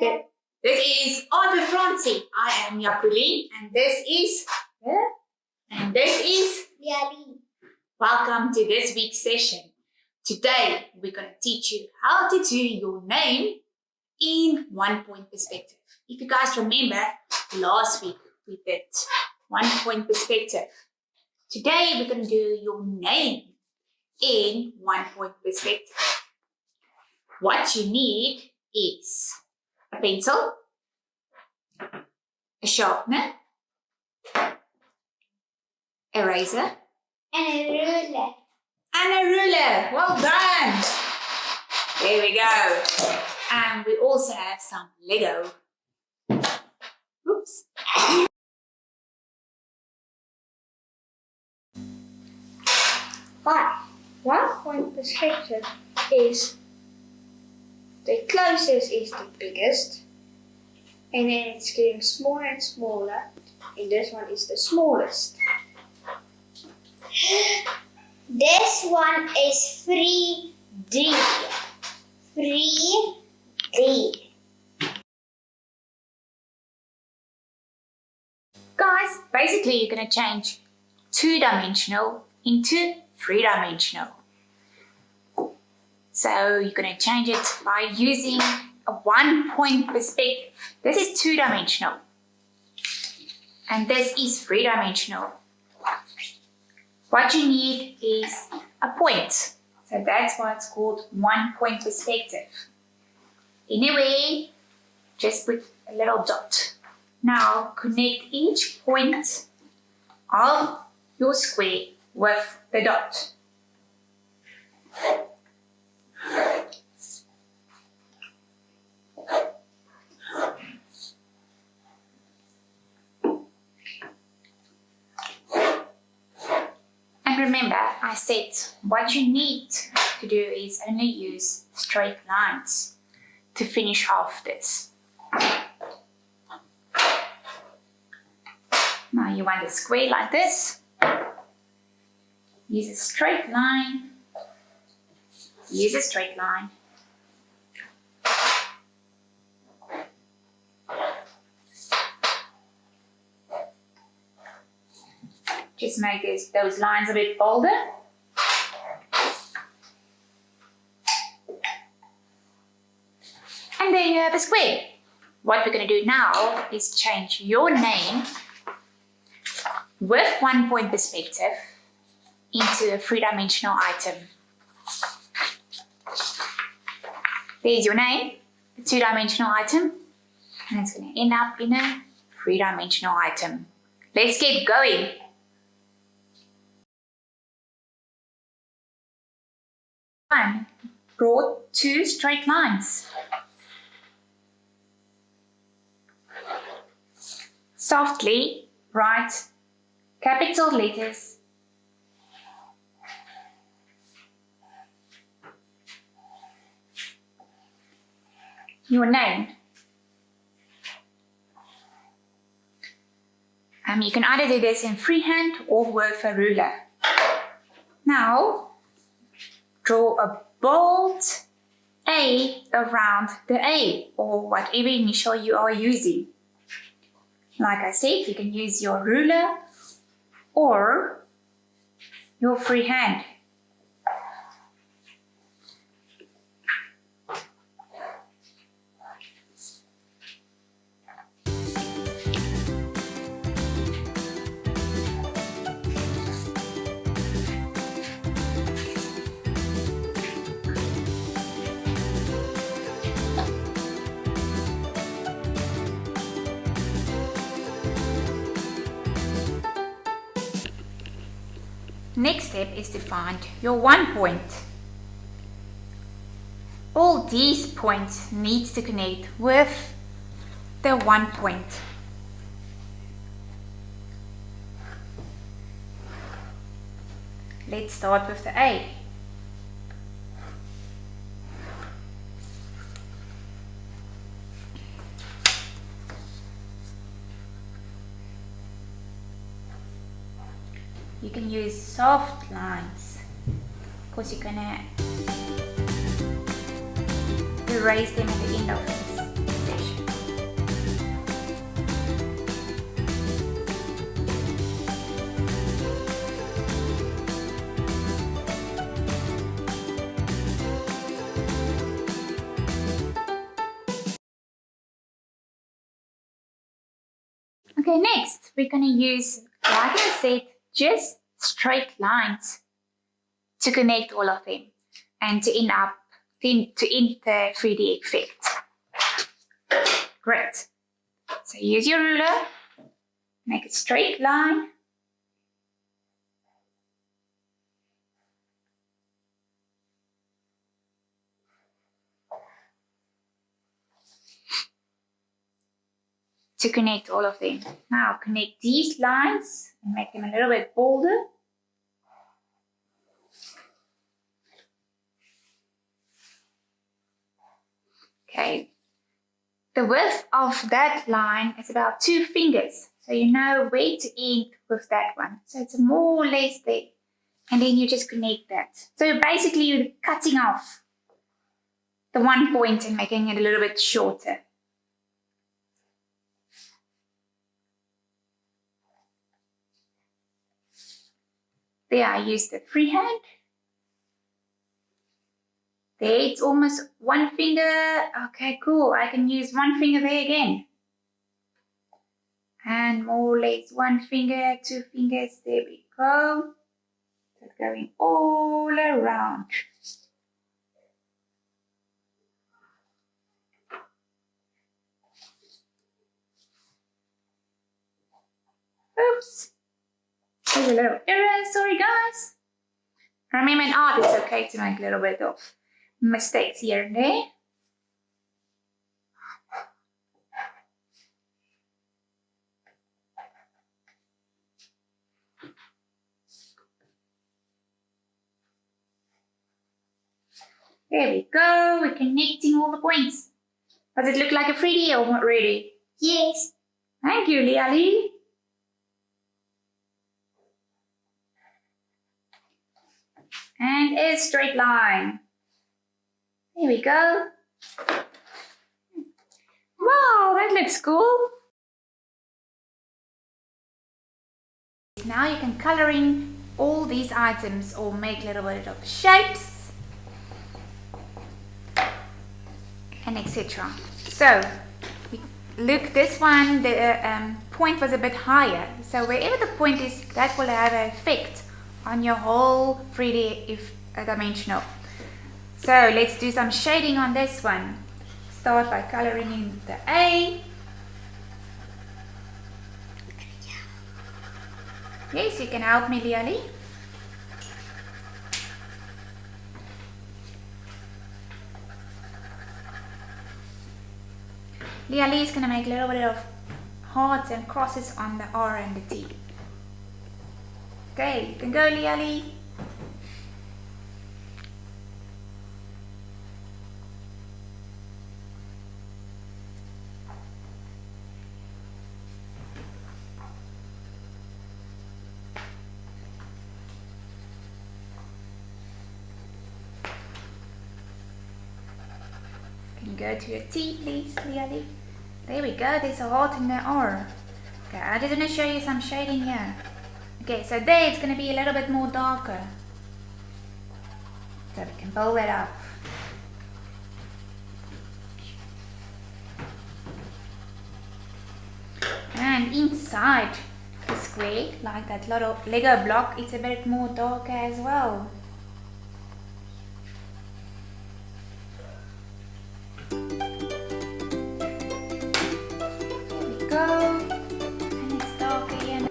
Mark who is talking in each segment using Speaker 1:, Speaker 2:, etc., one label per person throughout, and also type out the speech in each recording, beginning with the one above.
Speaker 1: Good. This is Aunt Francie. I am Yakulin, and this is
Speaker 2: Yari.
Speaker 1: Welcome to this week's session. Today we're going to teach you how to do your name in 1 point perspective. If you guys remember, last week we did 1 point perspective. Today we're going to do your name in 1 point perspective. What you need is a pencil, a sharpener, eraser,
Speaker 2: And a ruler.
Speaker 1: and a ruler. Well done. There we go. And we also have some Lego. Oops.
Speaker 2: But 1 point perspective is the closest is the biggest, and then it's getting smaller and smaller, and this one is the smallest. This one is 3D. 3D.
Speaker 1: Guys, basically you're going to change two-dimensional into three-dimensional. So you're going to change it by using a 1 point perspective. This is two-dimensional. And this is three-dimensional. What you need is a point. So that's why it's called 1 point perspective. Anyway, just put a little dot. Now connect each point of your square with the dot. And remember, I said what you need to do is only use straight lines to finish off this. Now you want a square like this. Use a straight line. Use a straight line. Just make those lines a bit bolder. And there you have a square. What we're going to do now is change your name with 1 point perspective into a three-dimensional item. There's your name, the two-dimensional item, and it's going to end up in a three-dimensional item. Let's get going. One, draw two straight lines. Softly write capital letters your name. You can either do this in freehand or with a ruler. Now, draw a bold A around the A, or whatever initial you are using. Like I said, you can use your ruler or your freehand. Next step is to find your 1 point. All these points need to connect with the 1 point. Let's start with the A. You can use soft lines because you're gonna erase them at the end of this session. Okay, next we're going to use, like I said, just straight lines to connect all of them and to end the 3D effect. Great. So use your ruler, make a straight line. To connect all of them. Now connect these lines and make them a little bit bolder. Okay, the width of that line is about 2 fingers. So you know where to end with that one. So it's more or less there. And then you just connect that. So basically you're cutting off the one point and making it a little bit shorter. There I use the freehand. There it's almost 1 finger. Okay, cool. I can use 1 finger there again. And more or less 1 finger, 2 fingers. There we go. So going all around. Oops. There's a little error, sorry guys. Remember in art it's okay to make a little bit of mistakes here and there. There we go, we're connecting all the points. Does it look like a 3D or not really?
Speaker 2: Yes.
Speaker 1: Thank you, Liali. And a straight line. There we go. Wow, that looks cool. Now you can color in all these items or make a little bit of shapes and etc. So look, this one, the point was a bit higher. So wherever the point is, that will have an effect on your whole 3D dimensional. So let's do some shading on this one. Start by coloring in the A. Yes, you can help me, Liali. Liali is going to make a little bit of hearts and crosses on the R and the T. Okay, you can go, Liali. Can you go to your T, please, Liali? There we go, there's a heart in the R. Okay, I just want to show you some shading here. Okay, so there it's going to be a little bit more darker. So we can build it up. And inside the square, like that little Lego block, it's a bit more darker as well. There we go. And it's darker here.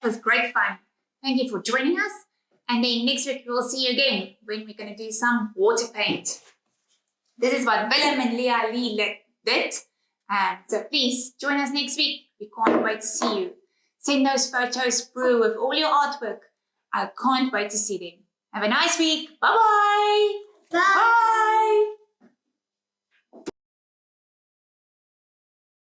Speaker 1: It was great fun. Thank you for joining us. And then next week we'll see you again when we're going to do some water paint. This is what Willem and Liali did. So please join us next week. We can't wait to see you. Send those photos through with all your artwork. I can't wait to see them. Have a nice week. Bye-bye.
Speaker 2: Bye.